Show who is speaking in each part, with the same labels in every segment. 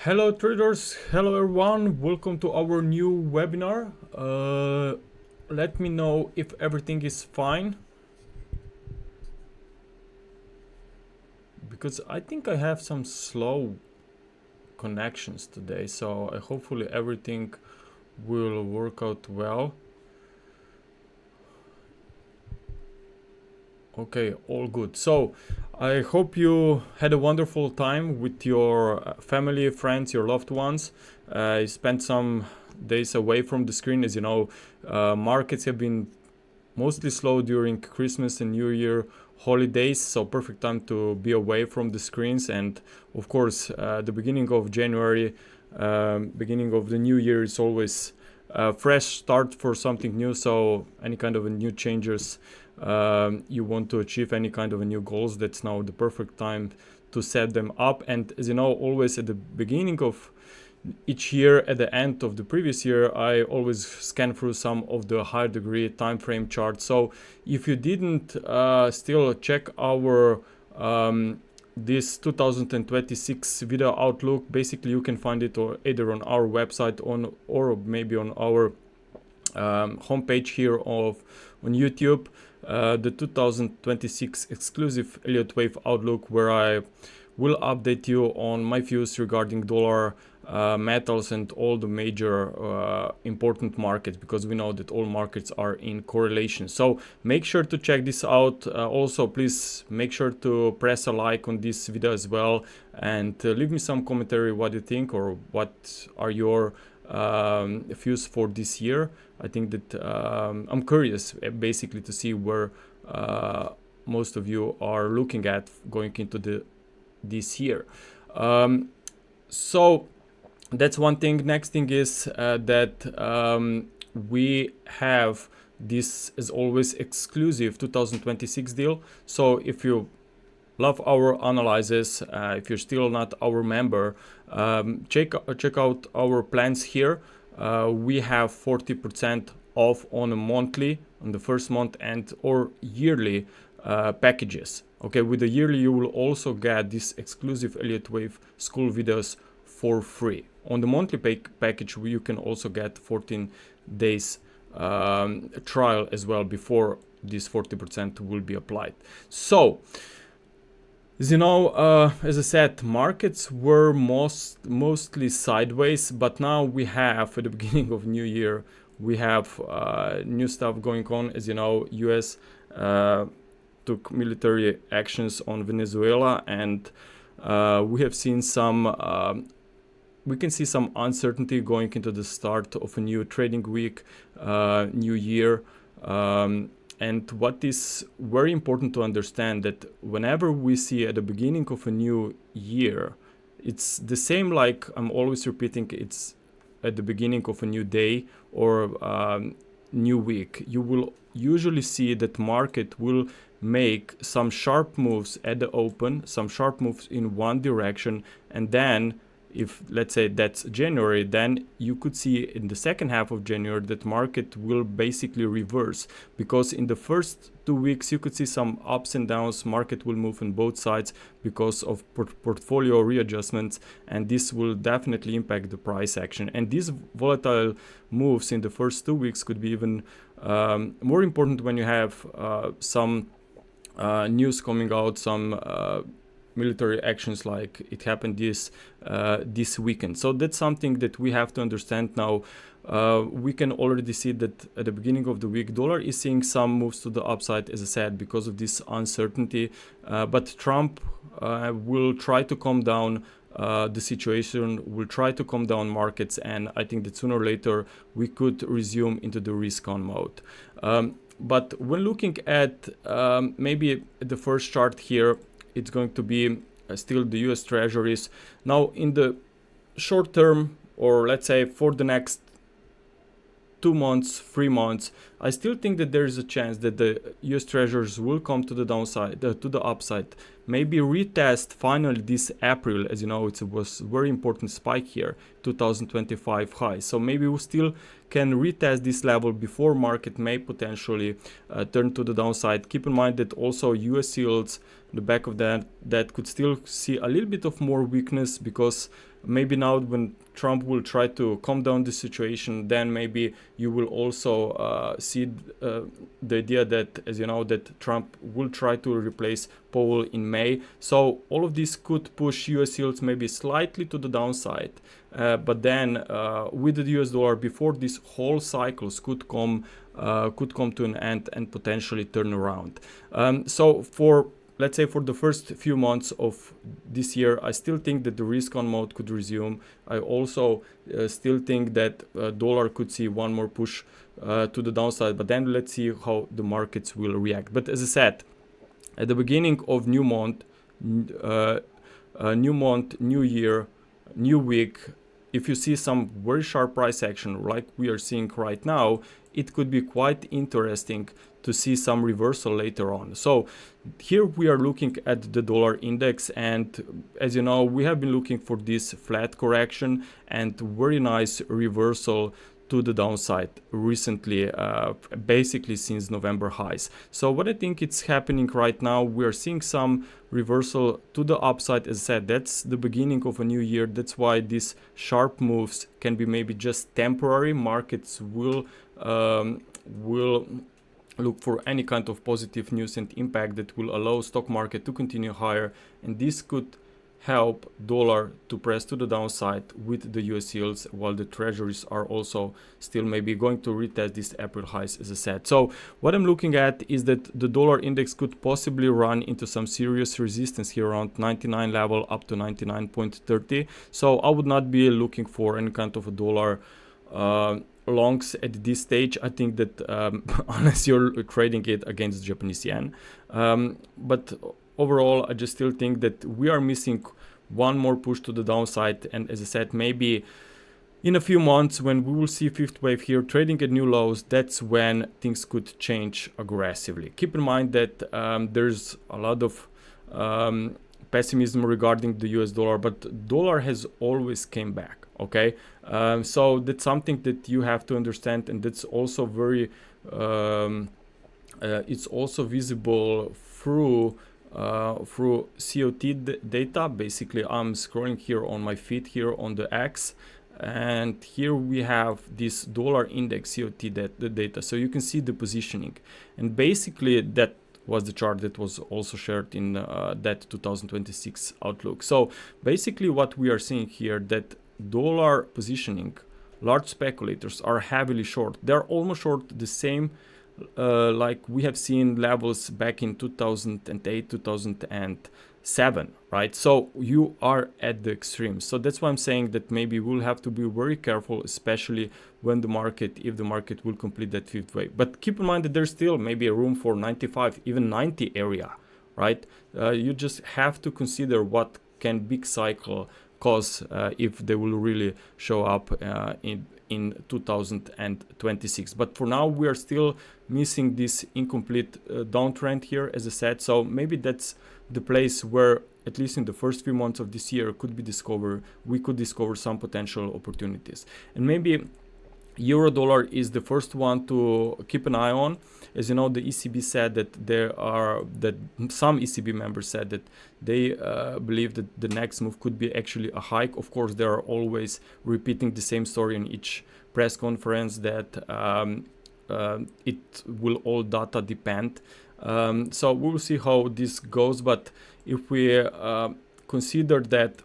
Speaker 1: Hello traders, hello everyone, welcome to our new webinar. Let me know if everything is fine, because I think I have some slow connections today, so hopefully everything will work out well. Okay, all good. So I hope you had a wonderful time with your family, friends, your loved ones. You spent some days away from the screen. As you know, markets have been mostly slow during Christmas and New Year holidays, so perfect time to be away from the screens. And of course, the beginning of January, beginning of the new year is always a fresh start for something new. So any kind of a new changes you want to achieve, any kind of a new goals, that's now the perfect time to set them up. And as you know, always at the beginning of each year, at the end of the previous year, I always scan through some of the higher degree time frame charts. So if you didn't still check our this 2026 video outlook, basically you can find it either on our website or maybe on our homepage here on YouTube, the 2026 exclusive Elliott wave outlook, where I will update you on my views regarding dollar, metals, and all the major important markets, because we know that all markets are in correlation. So make sure to check this out. Also, please make sure to press a like on this video as well, and leave me some commentary what you think, or what are your views for this year. I think that I'm curious basically to see where most of you are looking at going into this year. So that's one thing. Next thing is that we have this, as always, exclusive 2026 deal. So if you love our analysis, if you're still not our member, check out our plans here. We have 40% off on a monthly, on the first month, and or yearly packages. Okay, with the yearly you will also get this exclusive Elliott Wave school videos for free. On the monthly package you can also get 14 days trial as well before this 40% will be applied. So as you know, as I said, markets were mostly sideways, but now we have, at the beginning of new year, we have new stuff going on. As you know, US took military actions on Venezuela, and we have seen some we can see some uncertainty going into the start of a new trading week, new year. And what is very important to understand, that whenever we see at the beginning of a new year, it's the same, like I'm always repeating, it's at the beginning of a new day or new week. You will usually see that market will make some sharp moves at the open, some sharp moves in one direction, and then if let's say that's January, then you could see in the second half of January that market will basically reverse, because in the first 2 weeks you could see some ups and downs. Market will move on both sides because of portfolio readjustments, and this will definitely impact the price action. And these volatile moves in the first 2 weeks could be even more important when you have some news coming out, some military actions like it happened this weekend. So that's something that we have to understand now. We can already see that at the beginning of the week dollar is seeing some moves to the upside, as I said, because of this uncertainty, but Trump will try to calm down the situation, will try to calm down markets, and I think that sooner or later we could resume into the risk on mode. But when looking at maybe the first chart here, it's going to be still the US treasuries. Now in the short term, or let's say for the next 2 months, 3 months, I still think that there is a chance that the US treasuries will come to the downside, to the upside, maybe retest finally this April. As you know, it was very important spike here, 2025 high. So maybe we still can retest this level before market may potentially turn to the downside. Keep in mind that also US yields, the back of that could still see a little bit of more weakness, because maybe now when Trump will try to calm down the situation, then maybe you will also see the idea that, as you know, that Trump will try to replace Powell in May. So all of this could push US yields maybe slightly to the downside. But then with the US dollar, before these whole cycles could come to an end and potentially turn around. So for, let's say, for the first few months of this year, I still think that the risk on mode could resume. I also still think that dollar could see one more push to the downside, but then let's see how the markets will react. But as I said, at the beginning of new month, new year, new week, if you see some very sharp price action like we are seeing right now, it could be quite interesting to see some reversal later on. So here we are looking at the dollar index, and as you know, we have been looking for this flat correction and very nice reversal to the downside recently, basically since November highs. So what I think it's happening right now, we are seeing some reversal to the upside. As I said, that's the beginning of a new year. That's why these sharp moves can be maybe just temporary. Markets will look for any kind of positive news and impact that will allow stock market to continue higher, and this could help dollar to press to the downside with the US yields, while the treasuries are also still maybe going to retest these April highs, as I said. So what I'm looking at is that the dollar index could possibly run into some serious resistance here around 99 level up to 99.30. So I would not be looking for any kind of a dollar longs at this stage. I think that unless you're trading it against Japanese yen, but overall, I just still think that we are missing one more push to the downside. And as I said, maybe in a few months when we will see fifth wave here trading at new lows, that's when things could change aggressively. Keep in mind that there's a lot of pessimism regarding the US dollar, but dollar has always came back. Okay, so that's something that you have to understand, and that's also very it's also visible through COT data. Basically, I'm scrolling here on my feed here on the X, and here we have this dollar index COT data, so you can see the positioning, and basically that was the chart that was also shared in that 2026 outlook. So basically what we are seeing here, that dollar positioning, large speculators are heavily short. They're almost short the same like we have seen levels back in 2008, 2007, right? So you are at the extremes. So that's why I'm saying that maybe we'll have to be very careful, especially when the market, if the market will complete that fifth wave. But keep in mind that there's still maybe a room for 95, even 90 area, right? You just have to consider what can big cycle cause if they will really show up in 2026. But for now, we are still missing this incomplete downtrend here, as I said. So maybe that's the place where, at least in the first few months of this year, we could discover some potential opportunities. And maybe euro dollar is the first one to keep an eye on. As you know, the ECB said that some ECB members said that they believe that the next move could be actually a hike. Of course, they are always repeating the same story in each press conference, that it will all data depend. So we will see how this goes. But if we consider that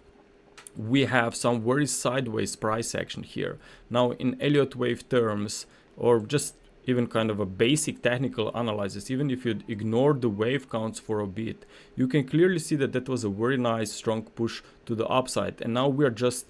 Speaker 1: we have some very sideways price action here now in Elliott wave terms, or just even kind of a basic technical analysis, even if you ignore the wave counts for a bit, you can clearly see that that was a very nice strong push to the upside, and now we are just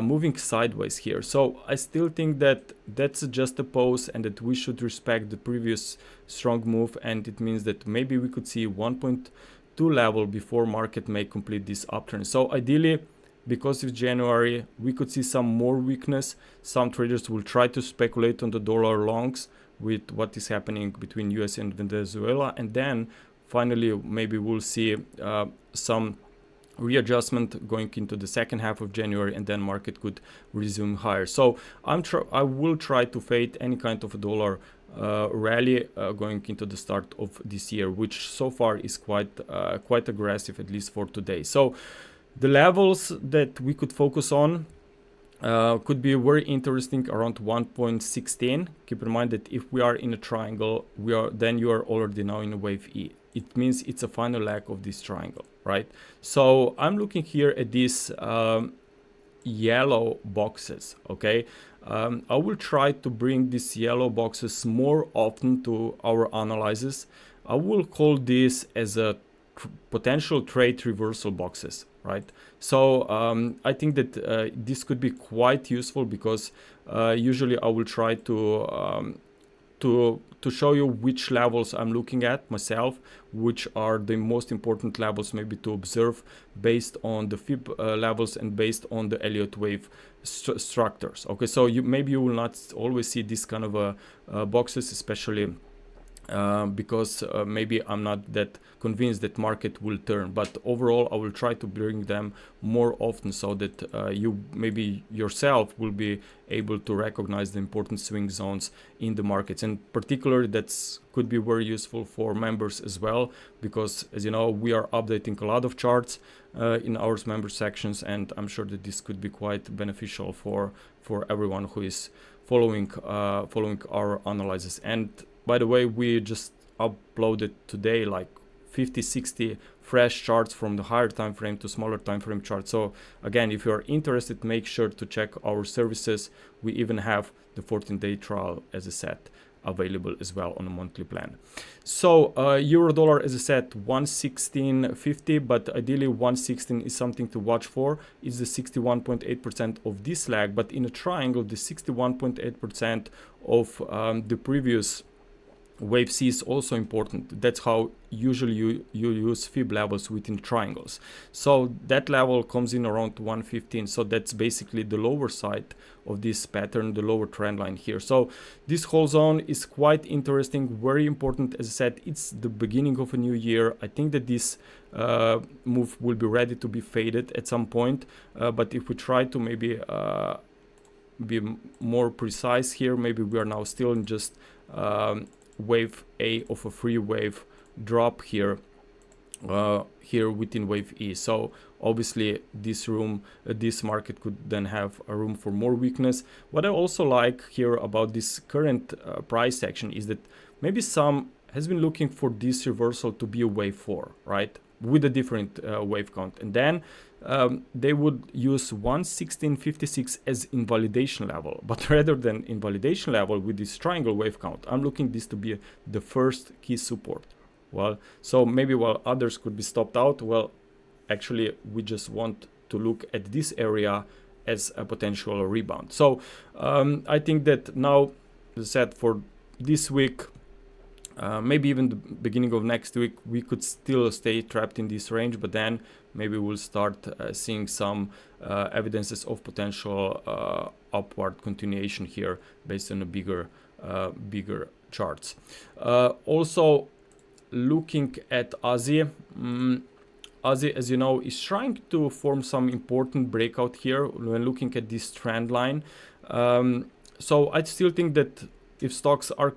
Speaker 1: moving sideways here. So I still think that that's just a pose, and that we should respect the previous strong move, and it means that maybe we could see 1.2 level before market may complete this uptrend. So ideally, because it's January, we could see some more weakness. Some traders will try to speculate on the dollar longs with what is happening between US and Venezuela, and then finally maybe we'll see some readjustment going into the second half of January, and then market could resume higher. So I will try to fade any kind of a dollar rally going into the start of this year, which so far is quite aggressive, at least for today. So the levels that we could focus on could be very interesting around 1.16. Keep in mind that if we are in a triangle, then you are already now in a wave E. It means it's a final leg of this triangle, right? So I'm looking here at these yellow boxes, okay? I will try to bring these yellow boxes more often to our analysis. I will call this as a potential trade reversal boxes, right? So I think that this could be quite useful, because usually I will try to show you which levels I'm looking at myself, which are the most important levels maybe to observe based on the Fib levels and based on the Elliott wave structures. Okay, so maybe you will not always see this kind of boxes, especially because maybe I'm not that convinced that market will turn, but overall I will try to bring them more often, so that you maybe yourself will be able to recognize the important swing zones in the markets. And particularly that's could be very useful for members as well, because as you know, we are updating a lot of charts in our member sections, and I'm sure that this could be quite beneficial for everyone who is following our analysis. And by the way, we just uploaded today like 50-60 fresh charts from the higher time frame to smaller time frame charts. So again, if you are interested, make sure to check our services. We even have the 14-day trial, as I said, available as well on a monthly plan. So euro dollar, as I said, 116.50, but ideally 116 is something to watch for. It's the 61.8% of this leg, but in a triangle, the 61.8% of the previous wave C is also important. That's how usually you use Fib levels within triangles. So that level comes in around 115. So that's basically the lower side of this pattern, the lower trend line here. So this whole zone is quite interesting, very important. As I said, it's the beginning of a new year. I think that this move will be ready to be faded at some point. But if we try to maybe be more precise here, maybe we are now still in just wave A of a free wave drop here within wave E. So obviously this market could then have a room for more weakness. What I also like here about this current price action is that maybe some has been looking for this reversal to be a wave 4, right, with a different wave count, and then they would use 116.56 as invalidation level. But rather than invalidation level with this triangle wave count, I'm looking this to be the first key support. Well, so maybe while others could be stopped out, well, actually we just want to look at this area as a potential rebound. So I think that now, as I said, for this week, maybe even the beginning of next week, we could still stay trapped in this range, but then maybe we'll start seeing some evidences of potential upward continuation here based on a bigger charts. Also looking at Aussie, Aussie, as you know, is trying to form some important breakout here when looking at this trend line. So I still think that if stocks are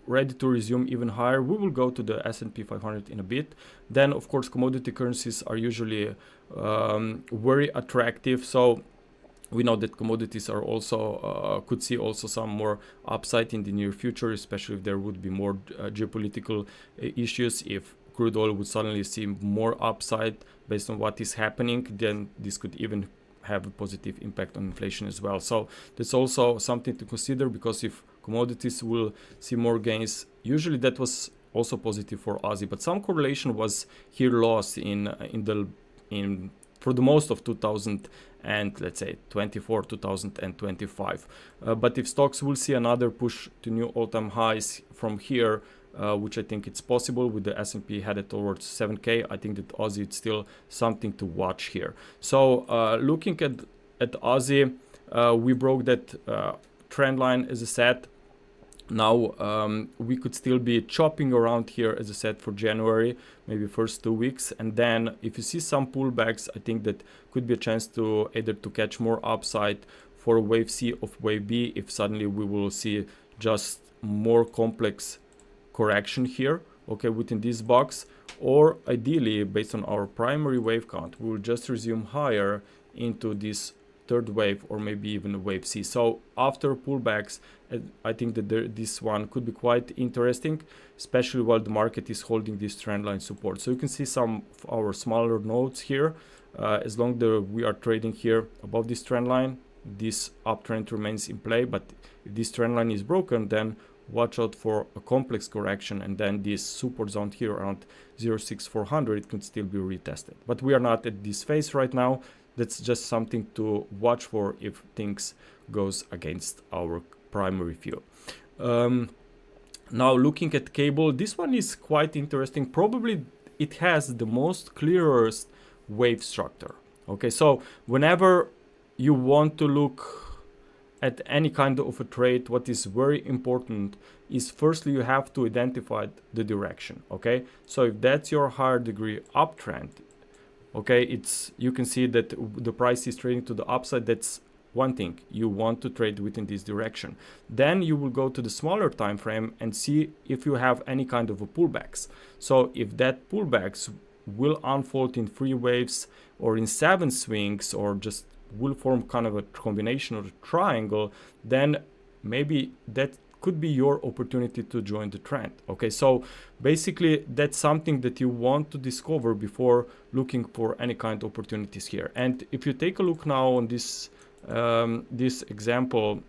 Speaker 1: ready to resume even higher, we will go to the S&P 500 in a bit. Then of course commodity currencies are usually very attractive, so we know that commodities are also could see also some more upside in the near future, especially if there would be more geopolitical issues. If crude oil would suddenly see more upside based on what is happening, then this could even have a positive impact on inflation as well. So that's also something to consider, because if commodities will see more gains, usually that was also positive for Aussie, but some correlation was here lost for the most of 2000 and let's say 2025. But if stocks will see another push to new all-time highs from here, which I think it's possible with the S&P headed towards 7K, I think that Aussie is still something to watch here. So looking at Aussie, we broke that trend line, as I said. Now we could still be chopping around here, as I said, for January, maybe first 2 weeks, and then if you see some pullbacks, I think that could be a chance to either to catch more upside for wave C of wave B if suddenly we will see just more complex correction here, okay, within this box, or ideally based on our primary wave count we will just resume higher into this third wave or maybe even wave C. So after pullbacks, I think that this one could be quite interesting, especially while the market is holding this trend line support. So you can see some of our smaller nodes here. As long as we are trading here above this trend line, this uptrend remains in play. But if this trend line is broken, then watch out for a complex correction, and then this support zone here around 0.6400 it could still be retested. But we are not at this phase right now. That's just something to watch for if things goes against our primary view. Now looking at cable, this one is quite interesting. Probably it has the most clearest wave structure. Okay, so whenever you want to look at any kind of a trade, what is very important is firstly you have to identify the direction. Okay, so if that's your higher degree uptrend, okay, you can see that the price is trading to the upside. That's one thing you want to trade within this direction. Then you will go to the smaller time frame and see if you have any kind of a pullbacks. So if that pullbacks will unfold in 3 waves or in 7 swings, or just will form kind of a combination of a triangle, then maybe that could be your opportunity to join the trend. Okay, so basically that's something that you want to discover before looking for any kind of opportunities here. And if you take a look now on this this example,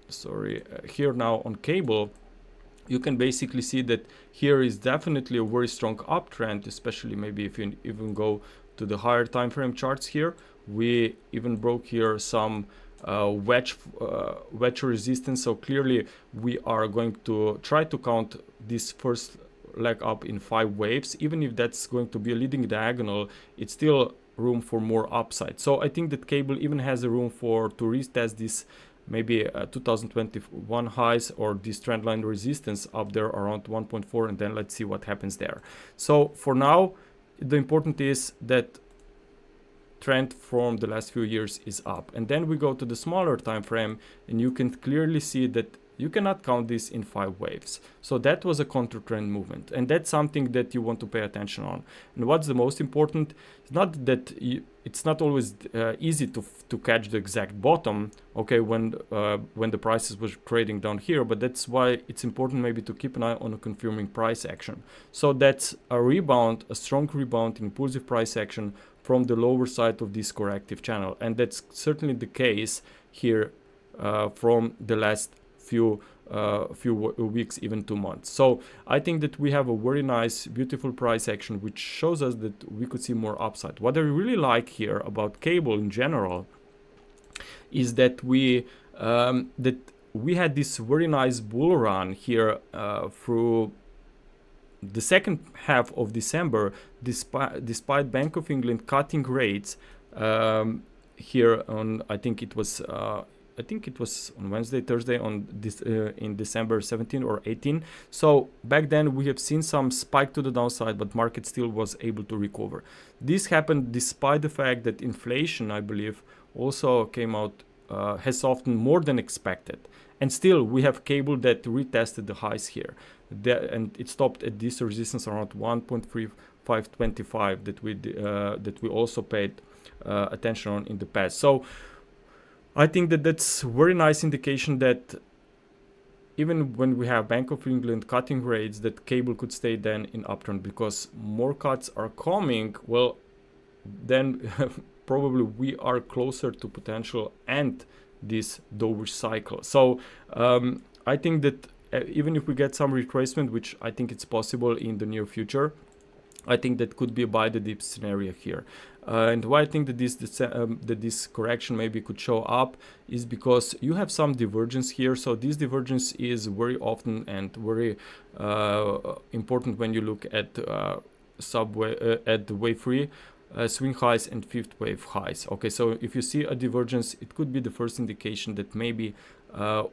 Speaker 1: here now on cable, you can basically see that here is definitely a very strong uptrend, especially maybe if you even go to the higher time frame charts here. We even broke here some wedge resistance, so clearly we are going to try to count this first leg up in 5 waves. Even if that's going to be a leading diagonal, it's still room for more upside. So I think that cable even has a room to retest this maybe 2021 highs or this trend line resistance up there around 1.4, and then let's see what happens there. So for now, the important is that trend from the last few years is up, and then we go to the smaller time frame and you can clearly see that you cannot count this in 5 waves. So that was a counter trend movement, and that's something that you want to pay attention on. And what's the most important, it's not that it's not always easy to catch the exact bottom, okay, when the prices were trading down here, but that's why it's important maybe to keep an eye on a confirming price action. So that's a rebound, a strong rebound, impulsive price action from the lower side of this corrective channel, and that's certainly the case here from the last few weeks, even 2 months. So I think that we have a very nice, beautiful price action, which shows us that we could see more upside. What I really like here about cable in general is that we had this very nice bull run here through the second half of December, despite Bank of England cutting rates here on, I think it was on Wednesday, Thursday, on this in December 17 or 18. So back then we have seen some spike to the downside, but market still was able to recover. This happened despite the fact that inflation, I believe, also came out, has softened more than expected. And still we have cable that retested the highs here. And it stopped at this resistance around 1.3525 that we also paid attention on in the past. So I think that that's very nice indication that even when we have Bank of England cutting rates, that cable could stay then in uptrend, because more cuts are coming. Well, then probably we are closer to potential end this dovish cycle. So I think that even if we get some retracement, which I think it's possible in the near future, I think that could be a buy the dip scenario here. And why I think that this correction maybe could show up is because you have some divergence here. So this divergence is very often and very important when you look at at the wave 3 swing highs and 5th wave highs. Okay, so if you see a divergence, it could be the first indication that maybe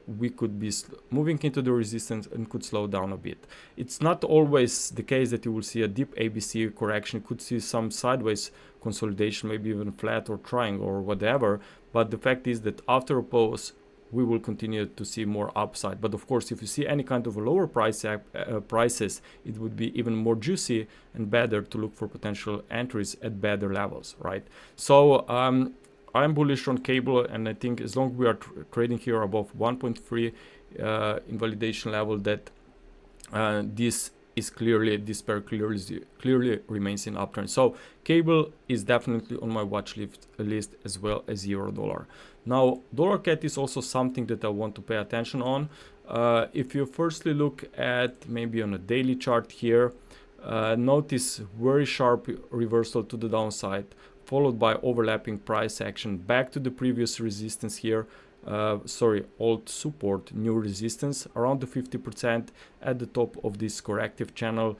Speaker 1: we could be moving into the resistance and could slow down a bit. It's not always the case that you will see a deep ABC correction. You could see some sideways consolidation, maybe even flat or triangle or whatever, but the fact is that after a pause we will continue to see more upside. But of course, if you see any kind of a lower prices, it would be even more juicy and better to look for potential entries at better levels, right? So I'm bullish on cable, and I think as long as we are trading here above 1.3 invalidation level, that this clearly remains in uptrend. So cable is definitely on my watch list as well as euro dollar. Now dollar CAD is also something that I want to pay attention on. If you firstly look at maybe on a daily chart here, notice very sharp reversal to the downside, followed by overlapping price action back to the previous resistance here. Old support, new resistance around the 50% at the top of this corrective channel.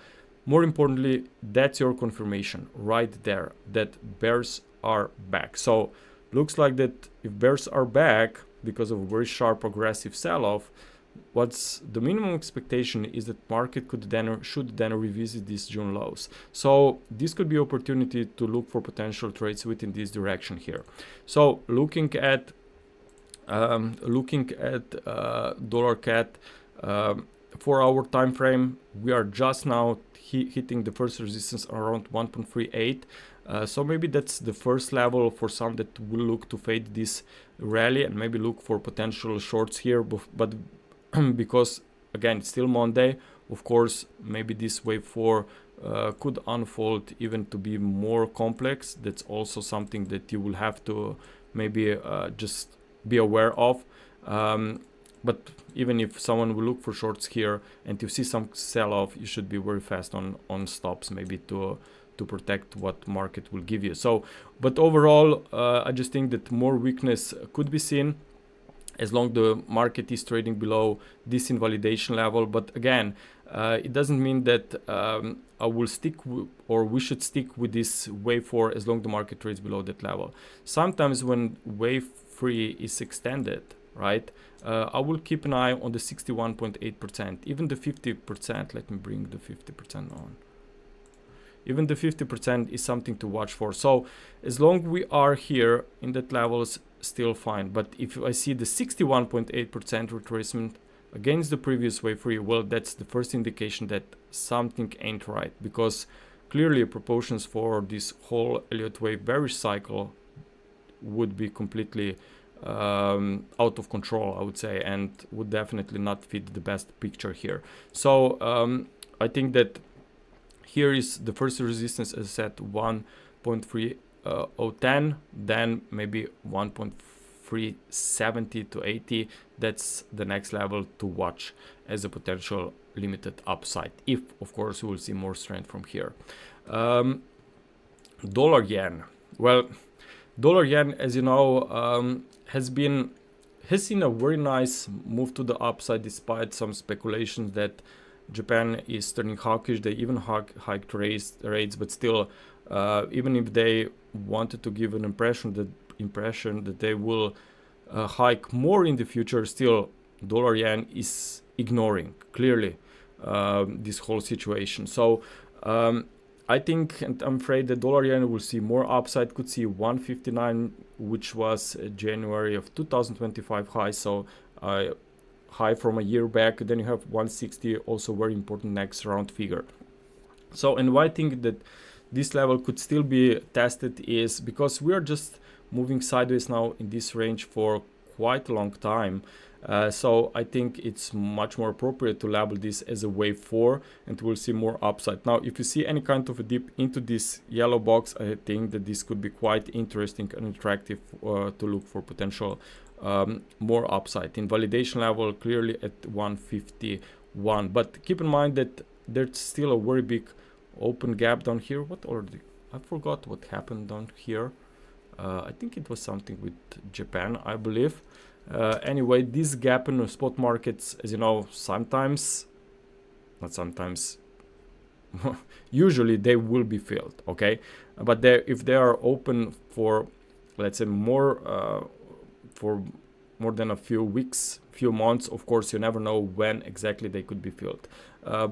Speaker 1: More importantly, that's your confirmation right there that bears are back. So looks like that if bears are back because of a very sharp aggressive sell-off, what's the minimum expectation is that market should then revisit these June lows. So this could be opportunity to look for potential trades within this direction here. So looking at dollar CAD 4-hour time frame, we are just now hitting the first resistance around 1.38. So maybe that's the first level for some that will look to fade this rally and maybe look for potential shorts here. But because again it's still Monday, of course maybe this wave 4 could unfold even to be more complex. That's also something that you will have to maybe just be aware of. But even if someone will look for shorts here and you see some sell-off, you should be very fast on stops, maybe to protect what market will give you. So but overall I just think that more weakness could be seen as long the market is trading below this invalidation level. But again, it doesn't mean that I will stick or we should stick with this wave 4 as long the market trades below that level. Sometimes when wave 3 is extended, right, I will keep an eye on the 61.8%, even the 50%. Let me bring the 50% on. Even the 50% is something to watch for. So as long we are here in that levels, still fine. But if I see the 61.8% retracement against the previous wave 3, well, that's the first indication that something ain't right, because clearly proportions for this whole Elliott wave bearish cycle would be completely out of control, I would say, and would definitely not fit the best picture here. So I think that here is the first resistance, as I said, 1.3010, then maybe 1.370 to 80. That's the next level to watch as a potential limited upside, if of course we will see more strength from here. Dollar yen. Well, dollar yen, as you know, has seen a very nice move to the upside despite some speculations that Japan is turning hawkish. They even hiked rates, but still, even if they wanted to give an impression that they will hike more in the future, still dollar yen is ignoring clearly this whole situation. So I think, and I'm afraid that dollar yen will see more upside. Could see 159, which was January of 2025 high. So high from a year back. Then you have 160, also very important next round figure. So, and why I think that this level could still be tested is because we are just moving sideways now in this range for quite a long time. So I think it's much more appropriate to label this as a wave 4, and we'll see more upside. Now, if you see any kind of a dip into this yellow box, I think that this could be quite interesting and attractive to look for potential more upside. Invalidation level clearly at 151, but keep in mind that there's still a very big open gap down here. What already? I forgot what happened down here. I think it was something with Japan, I believe. Anyway, this gap in the spot markets, as you know, usually they will be filled, okay? But if they are open for, let's say, more more than a few weeks, few months. Of course, you never know when exactly they could be filled.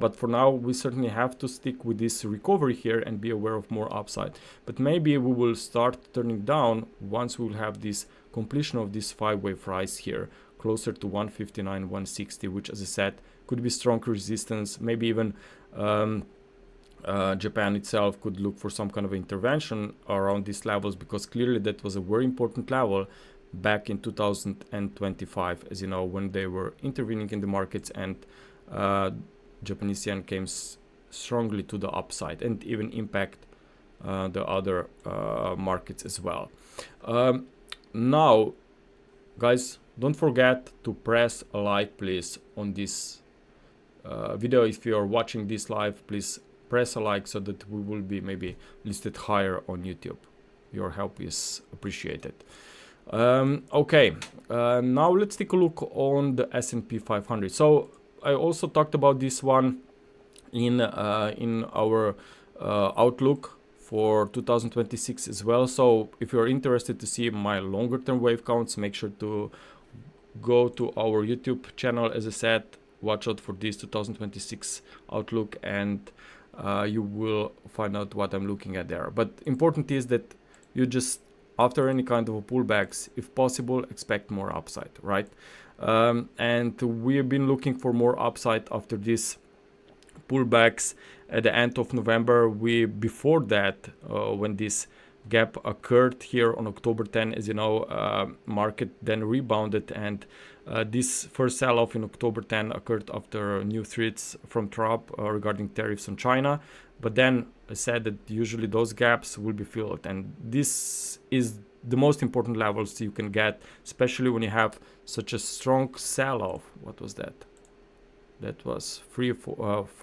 Speaker 1: But for now, we certainly have to stick with this recovery here and be aware of more upside. But maybe we will start turning down once we will have this completion of this 5-wave rise here, closer to 159, 160, which, as I said, could be strong resistance. Maybe even Japan itself could look for some kind of intervention around these levels, because clearly that was a very important level back in 2025, as you know, when they were intervening in the markets and Japanese yen came strongly to the upside and even impact the other markets as well. Now, guys, don't forget to press a like, please, on this video. If you are watching this live, please press a like so that we will be maybe listed higher on YouTube. Your help is appreciated. Okay, now let's take a look on the S&P 500. So I also talked about this one in our outlook for 2026 as well. So if you're interested to see my longer term wave counts, make sure to go to our YouTube channel. As I said, watch out for this 2026 outlook, and you will find out what I'm looking at there. But important is that you just, after any kind of a pullbacks, if possible, expect more upside, right? And we've been looking for more upside after this pullbacks at the end of November. Before that, when this gap occurred here on October 10, as you know, market then rebounded, and this first sell-off in October 10 occurred after new threats from Trump regarding tariffs on China. But then I said that usually those gaps will be filled, and this is the most important levels you can get, especially when you have such a strong sell-off. What was that? That was 4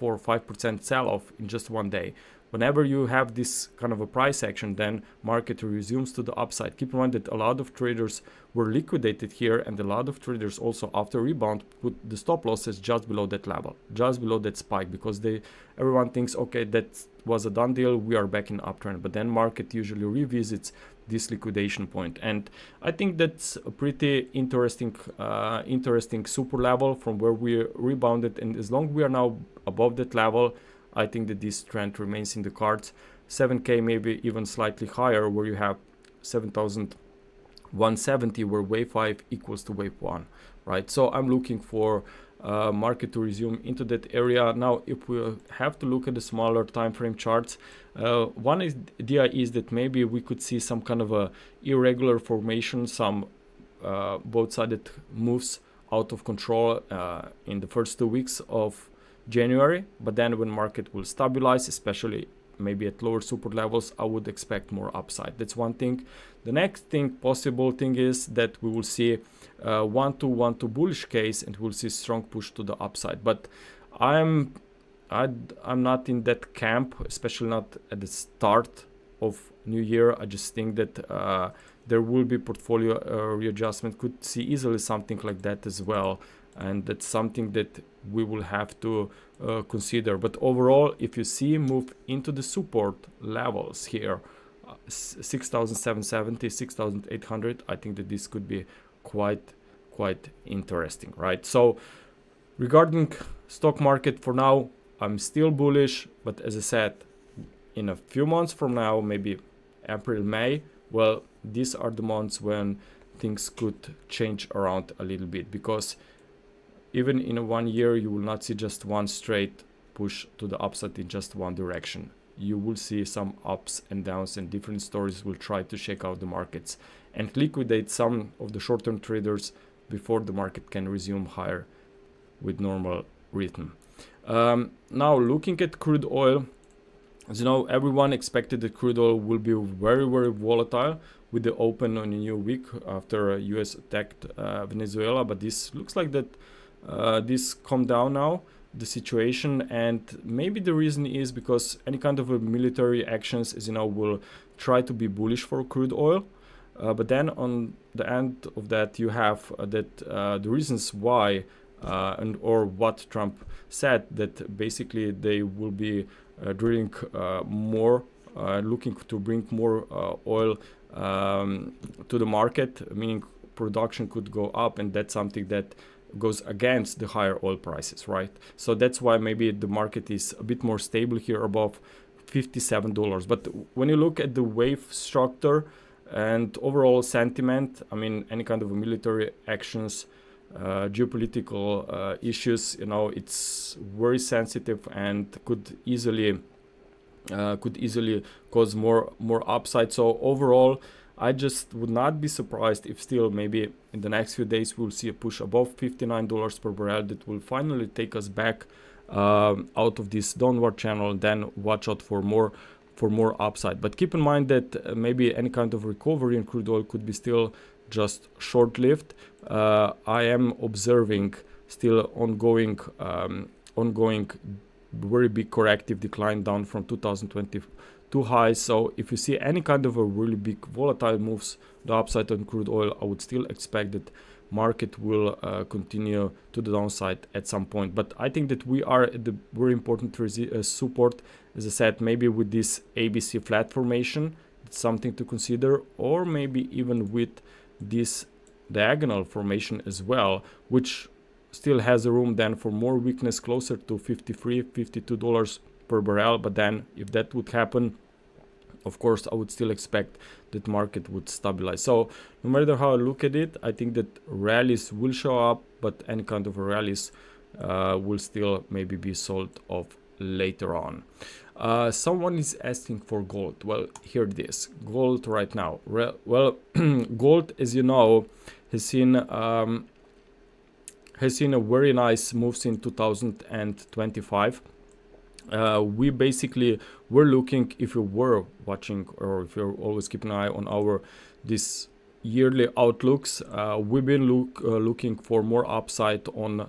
Speaker 1: or 5% sell-off in just one day. Whenever you have this kind of a price action, then market resumes to the upside. Keep in mind that a lot of traders were liquidated here, and a lot of traders also after rebound put the stop losses just below that level, just below that spike, because everyone thinks, okay, that was a done deal, we are back in uptrend. But then market usually revisits this liquidation point, and I think that's a pretty interesting super level from where we rebounded. And as long as we are now above that level, I think that this trend remains in the cards. 7K, maybe even slightly higher, where you have 7,170, where wave 5 equals to wave 1, right? So I'm looking for market to resume into that area. Now, if we have to look at the smaller time frame charts, one idea is that maybe we could see some kind of a irregular formation, some both-sided moves out of control in the first 2 weeks of January. But then when market will stabilize, especially maybe at lower support levels, I would expect more upside. That's one thing. The next possible thing is that we will see 1-2 bullish case, and we'll see strong push to the upside. But I'm not in that camp, especially not at the start of new year. I just think that there will be portfolio readjustment. Could see easily something like that as well, and that's something that we will have to consider. But overall, if you see move into the support levels here, 6,770, 6,800, I think that this could be quite interesting, right? So regarding stock market, for now, I'm still bullish, but as I said, in a few months from now, maybe April, May, well, these are the months when things could change around a little bit, because even in 1 year, you will not see just one straight push to the upside in just one direction. You will see some ups and downs, and different stories will try to shake out the markets and liquidate some of the short-term traders before the market can resume higher with normal rhythm. Now, looking at crude oil, as you know, everyone expected that crude oil will be very volatile with the open on a new week after US attacked Venezuela, but this looks like that this calmed down now, the situation. And maybe the reason is because any kind of military actions, as you know, will try to be bullish for crude oil. But then on the end of that, you have the reasons why or what Trump said, that basically they will be drilling more, looking to bring more oil to the market, meaning production could go up, and that's something that goes against the higher oil prices, right? So that's why maybe the market is a bit more stable here above $57. But when you look at the wave structure and overall sentiment, I mean, any kind of military actions, geopolitical issues, you know, it's very sensitive and could easily cause more upside. So overall, I just would not be surprised if still maybe in the next few days we'll see a push above $59 per barrel that will finally take us back out of this downward channel. Then watch out for more upside. But keep in mind that maybe any kind of recovery in crude oil could be still just short-lived. I am observing still ongoing very big corrective decline down from 2022 highs. So if you see any kind of a really big volatile moves the upside on crude oil, I would still expect that market will continue to the downside at some point. But I think that we are at the very important support, as I said, maybe with this ABC flat formation. It's something to consider, or maybe even with this diagonal formation as well, which still has a room then for more weakness closer to $52 per barrel. But then if that would happen, of course, I would still expect that market would stabilize. So no matter how I look at it, I think that rallies will show up, but any kind of rallies will still maybe be sold off later on. Someone is asking for gold. Well, here it is. Gold right now. Well, gold, as you know, has seen a very nice moves in 2025. We basically were looking, if you were watching or if you're always keeping an eye on this yearly outlooks, we've been looking for more upside on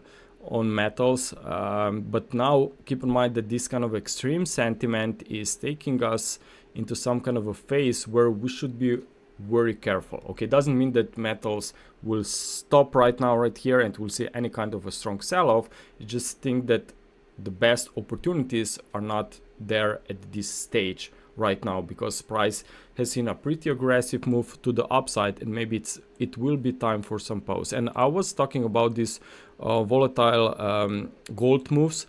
Speaker 1: metals, but now keep in mind that this kind of extreme sentiment is taking us into some kind of a phase where we should be very careful. Okay, doesn't mean that metals will stop right now right here and we'll see any kind of a strong sell-off. You just think that the best opportunities are not there at this stage right now, because price has seen a pretty aggressive move to the upside, and maybe it will be time for some pause. And I was talking about this volatile gold moves.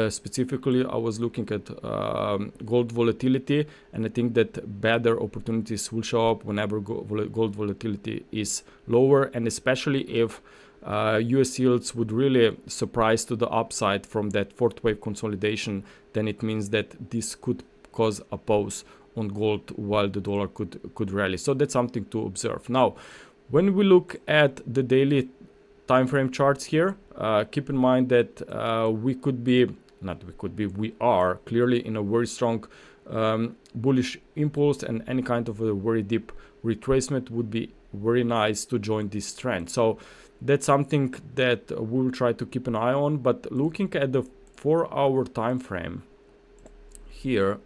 Speaker 1: Specifically, I was looking at gold volatility, and I think that better opportunities will show up whenever gold volatility is lower, and especially if US yields would really surprise to the upside from that fourth wave consolidation, then it means that this could cause a pause on gold while the dollar could rally. So that's something to observe. Now, when we look at the daily time frame charts here, keep in mind that we are clearly in a very strong bullish impulse, and any kind of a very deep retracement would be very nice to join this trend. So that's something that we'll try to keep an eye on. But looking at the 4-hour time frame here,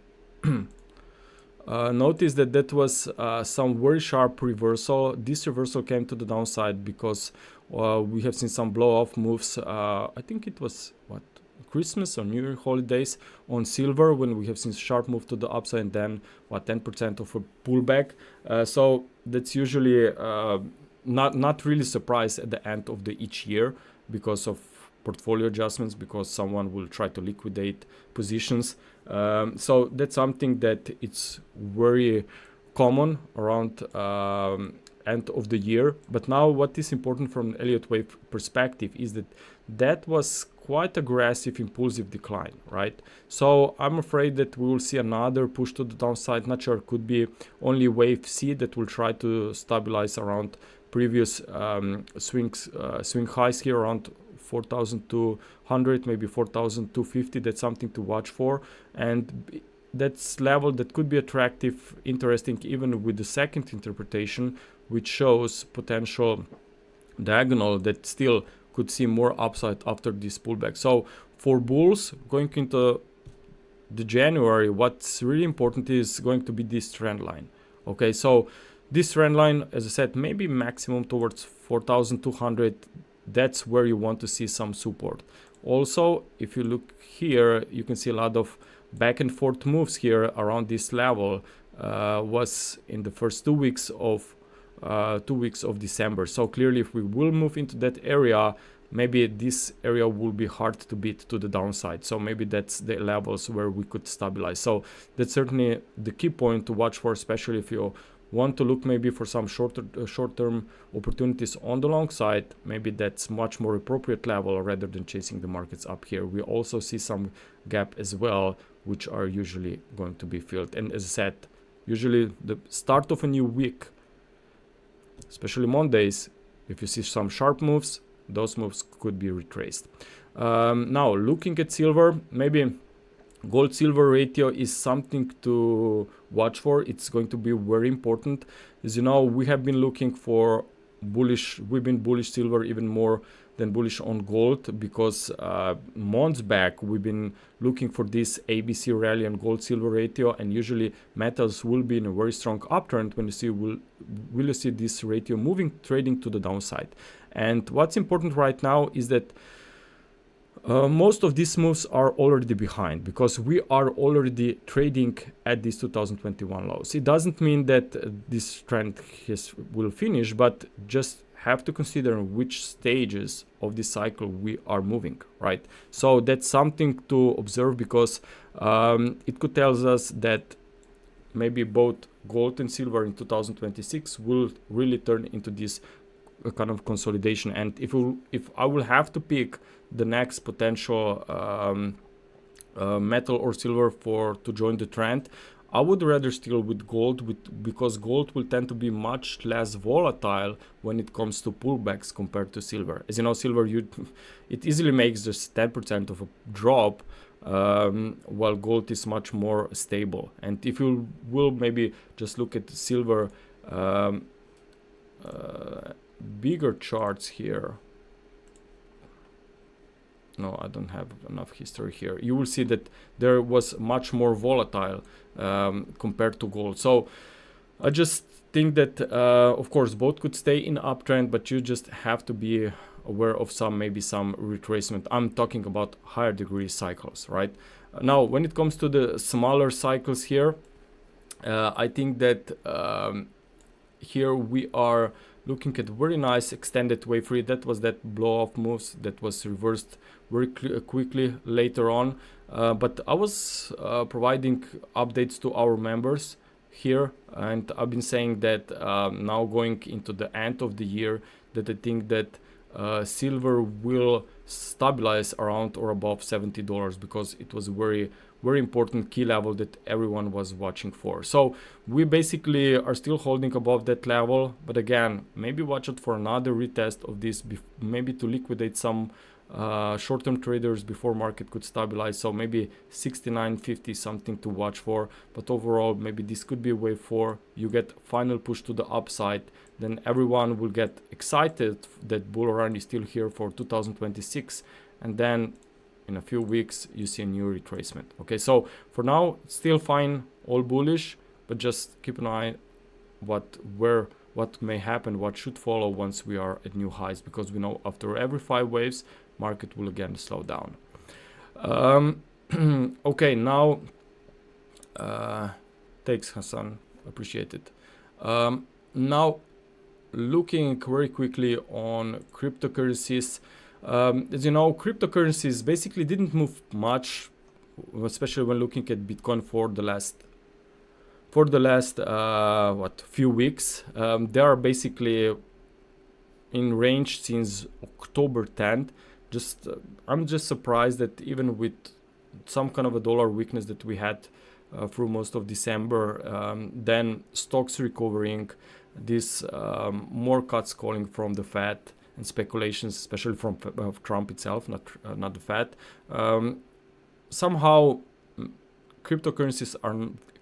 Speaker 1: notice that was some very sharp reversal. This reversal came to the downside because we have seen some blow-off moves. I think it was Christmas or New Year holidays on silver, when we have seen sharp move to the upside, and then 10% of a pullback. So that's usually not really surprise at the end of each year because of portfolio adjustments, because someone will try to liquidate positions. So that's something that it's very common around end of the year. But now what is important from an Elliott wave perspective is that was quite aggressive impulsive decline, right? So I'm afraid that we will see another push to the downside. Not sure, could be only wave C that will try to stabilize around previous swing highs here around 4,200, maybe 4,250. That's something to watch for, and that's level that could be attractive, interesting, even with the second interpretation, which shows potential diagonal that still could see more upside after this pullback. So for bulls going into the January, what's really important is going to be this trend line. Okay, so this trend line, as I said, maybe maximum towards 4,200. That's where you want to see some support. Also, if you look here, you can see a lot of back and forth moves here around this level. Was in the first 2 weeks of 2 weeks of December. So clearly, if we will move into that area, maybe this area will be hard to beat to the downside. So maybe that's the levels where we could stabilize. So that's certainly the key point to watch for, especially if you want to look maybe for some short-term opportunities on the long side. Maybe that's much more appropriate level rather than chasing the markets up here. We also see some gap as well, which are usually going to be filled. And as I said, usually the start of a new week, especially Mondays, if you see some sharp moves, those moves could be retraced. Now looking at silver, maybe gold silver ratio is something to watch for. It's going to be very important. As you know, we have been looking for bullish, we've been bullish silver even more than bullish on gold, because months back we've been looking for this ABC rally and gold silver ratio, and usually metals will be in a very strong uptrend when you see will you see this ratio moving, trading to the downside. And what's important right now is that most of these moves are already behind, because we are already trading at these 2021 lows. It doesn't mean that this trend will finish, but just have to consider which stages of this cycle we are moving, right? So that's something to observe, because it could tell us that maybe both gold and silver in 2026 will really turn into this kind of consolidation. And if I will have to pick the next potential metal or silver to join the trend, I would rather still with gold, because gold will tend to be much less volatile when it comes to pullbacks compared to silver. As you know, silver it easily makes just 10% of a drop, while gold is much more stable. And if you will maybe just look at silver bigger charts here. No, I don't have enough history here. You will see that there was much more volatile compared to gold. So I just think that of course both could stay in uptrend, but you just have to be aware of maybe some retracement. I'm talking about higher degree cycles, right? Now when it comes to the smaller cycles here, I think that here we are looking at very nice extended wave 3. That was that blow off moves that was reversed very quickly later on, but I was providing updates to our members here, and I've been saying that now going into the end of the year, that I think that silver will stabilize around or above $70, because it was very important key level that everyone was watching for. So we basically are still holding above that level, but again, maybe watch out for another retest of this, maybe to liquidate some short-term traders before market could stabilize. So maybe 69.50 something to watch for, but overall maybe this could be a wave 4. You get final push to the upside, then everyone will get excited that bull run is still here for 2026, and then in a few weeks you see a new retracement. Okay, so for now still fine, all bullish, but just keep an eye what may happen, what should follow once we are at new highs, because we know after every 5 waves market will again slow down. Okay, now thanks Hassan, appreciate it. Now looking very quickly on cryptocurrencies. As you know, cryptocurrencies basically didn't move much, especially when looking at Bitcoin for the last few weeks. They are basically in range since October 10th. I'm just surprised that even with some kind of a dollar weakness that we had through most of December, then stocks recovering, this more cuts calling from the Fed, and speculations, especially from Trump itself, not the Fed. Somehow cryptocurrencies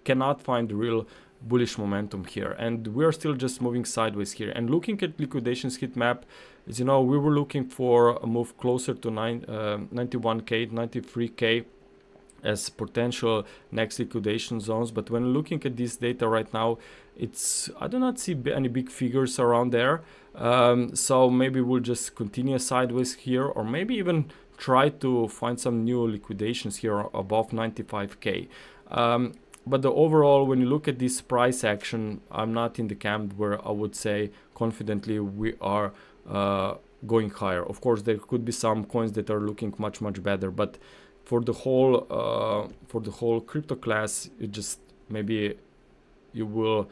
Speaker 1: cannot find real bullish momentum here, and we're still just moving sideways here. And looking at liquidations heat map, as you know, we were looking for a move closer to 91k, 93k as potential next liquidation zones. But when looking at this data right now, I do not see any big figures around there. So maybe we'll just continue sideways here, or maybe even try to find some new liquidations here above 95k. but the overall, when you look at this price action, I'm not in the camp where I would say confidently we are going higher. Of course, there could be some coins that are looking much better, but for the whole crypto class, it just maybe you will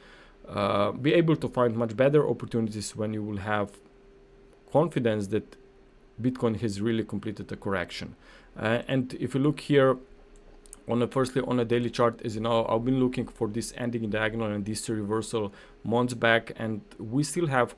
Speaker 1: be able to find much better opportunities when you will have confidence that Bitcoin has really completed a correction. And if you look here firstly on a daily chart, as you know, I've been looking for this ending diagonal and this reversal months back, and we still have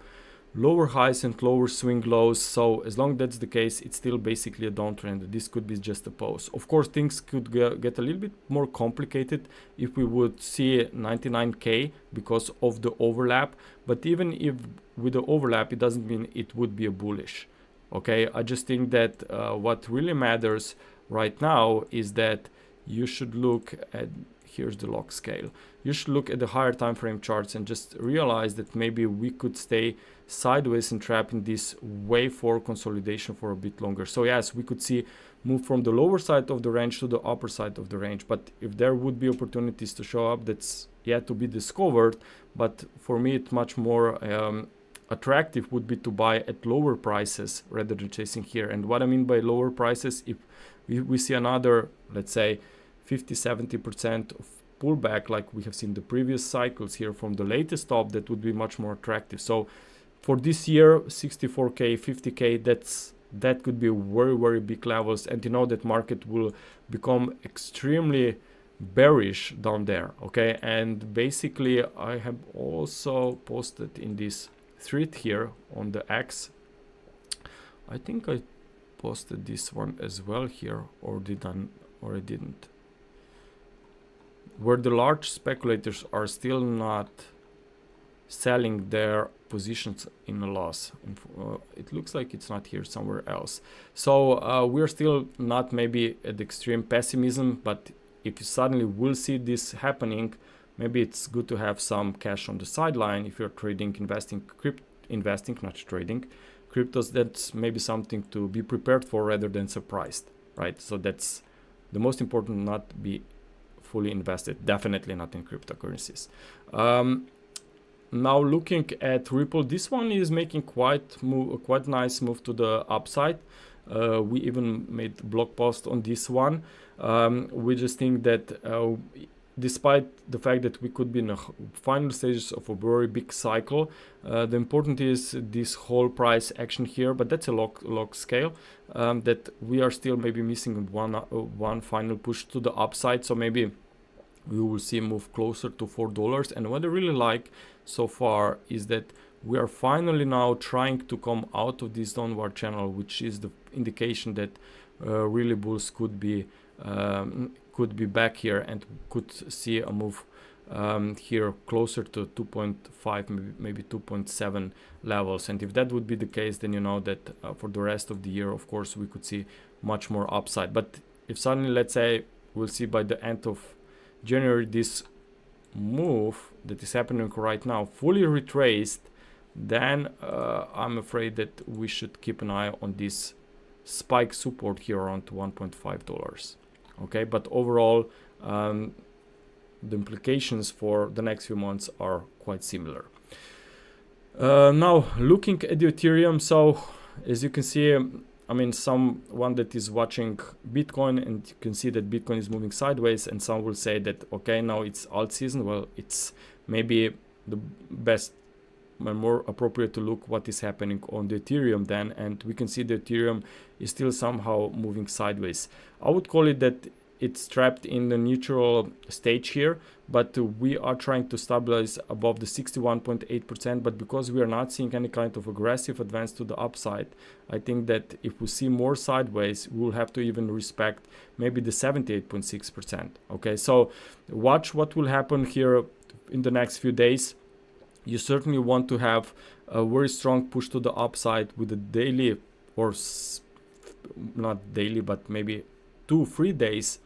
Speaker 1: lower highs and lower swing lows. So as long as that's the case, it's still basically a downtrend. This could be just a pause. Of course, things could get a little bit more complicated if we would see 99k because of the overlap, but even if with the overlap, it doesn't mean it would be a bullish. Okay, I just think that what really matters right now is that you should look at, here's the log scale, you should look at the higher time frame charts and just realize that maybe we could stay sideways and trap in this wave for consolidation for a bit longer. So yes, we could see move from the lower side of the range to the upper side of the range, but if there would be opportunities to show up, that's yet to be discovered. But for me, it's much more attractive would be to buy at lower prices rather than chasing here. And what I mean by lower prices, if we see another, let's say 50-70% of pullback like we have seen the previous cycles here from the latest top, that would be much more attractive. So for this year, 64k, 50k, that could be very big levels, and you know that market will become extremely bearish down there. Okay, and basically I have also posted in this thread here on the X, I think I posted this one as well here, or I didn't, where the large speculators are still not selling their positions in a loss. It looks like it's not here, somewhere else. So we're still not maybe at extreme pessimism, but if you suddenly will see this happening, maybe it's good to have some cash on the sideline if you're trading, investing, not trading cryptos. That's maybe something to be prepared for rather than surprised, right? So that's the most important, not be fully invested, definitely not in cryptocurrencies. Now looking at Ripple, this one is making quite nice move to the upside. We even made a blog post on this one. We just think that despite the fact that we could be in the final stages of a very big cycle, the important is this whole price action here, but that's a log scale, that we are still maybe missing one final push to the upside. So maybe we will see a move closer to $4. And what I really like so far is that we are finally now trying to come out of this downward channel, which is the indication that really bulls could be back here and could see a move here closer to 2.5, maybe 2.7 levels. And if that would be the case, then you know that for the rest of the year, of course, we could see much more upside. But if suddenly, let's say, we'll see by the end of January this move that is happening right now fully retraced, then I'm afraid that we should keep an eye on this spike support here around $1.5. Okay, but overall the implications for the next few months are quite similar. Now looking at the Ethereum, so as you can see, I mean, someone that is watching Bitcoin, and you can see that Bitcoin is moving sideways, and some will say that, okay, now it's alt season. Well, it's maybe the best and more appropriate to look what is happening on the Ethereum then, and we can see the Ethereum is still somehow moving sideways. I would call it that it's trapped in the neutral stage here, but we are trying to stabilize above the 61.8%. But because we are not seeing any kind of aggressive advance to the upside, I think that if we see more sideways, we'll have to even respect maybe the 78.6%. Okay, so watch what will happen here in the next few days. You certainly want to have a very strong push to the upside with a daily, or not daily, but maybe 2-3 days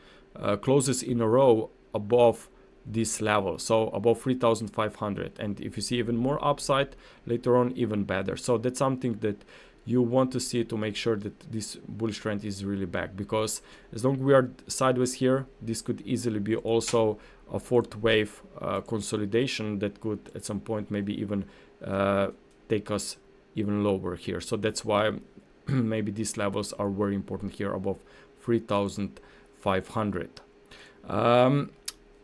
Speaker 1: closes in a row above this level, so above 3,500. And if you see even more upside later on, even better. So that's something that you want to see to make sure that this bullish trend is really back, because as long as we are sideways here, this could easily be also a fourth wave consolidation that could at some point maybe even take us even lower here. So that's why maybe these levels are very important here above 3,500.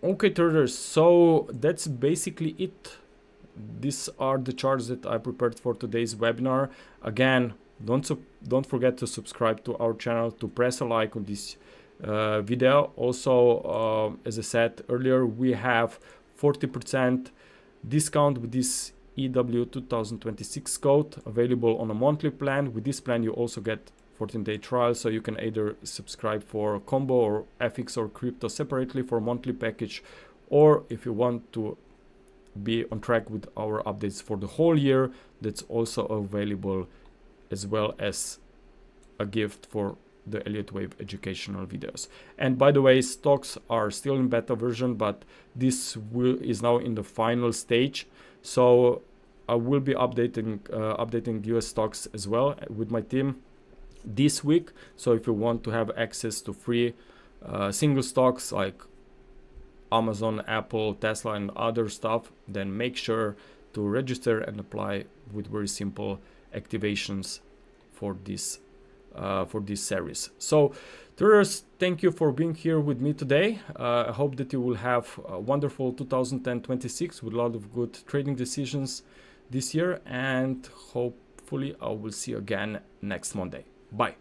Speaker 1: Okay, traders, so that's basically it. These are the charts that I prepared for today's webinar. Again, don't forget to subscribe to our channel, to press a like on this video. Also, as I said earlier, we have 40% discount with this EW 2026 code available on a monthly plan. With this plan you also get 14-day trial, so you can either subscribe for combo or FX or crypto separately for monthly package, or if you want to be on track with our updates for the whole year, that's also available, as well as a gift for the Elliott Wave educational videos. And by the way, stocks are still in beta version, but this is now in the final stage, so I will be updating US stocks as well with my team this week. So if you want to have access to free single stocks like Amazon, Apple, Tesla and other stuff, then make sure to register and apply with very simple activations for this series. So traders, thank you for being here with me today. I hope that you will have a wonderful 2026 with a lot of good trading decisions this year, and hopefully I will see you again next Monday. Bye.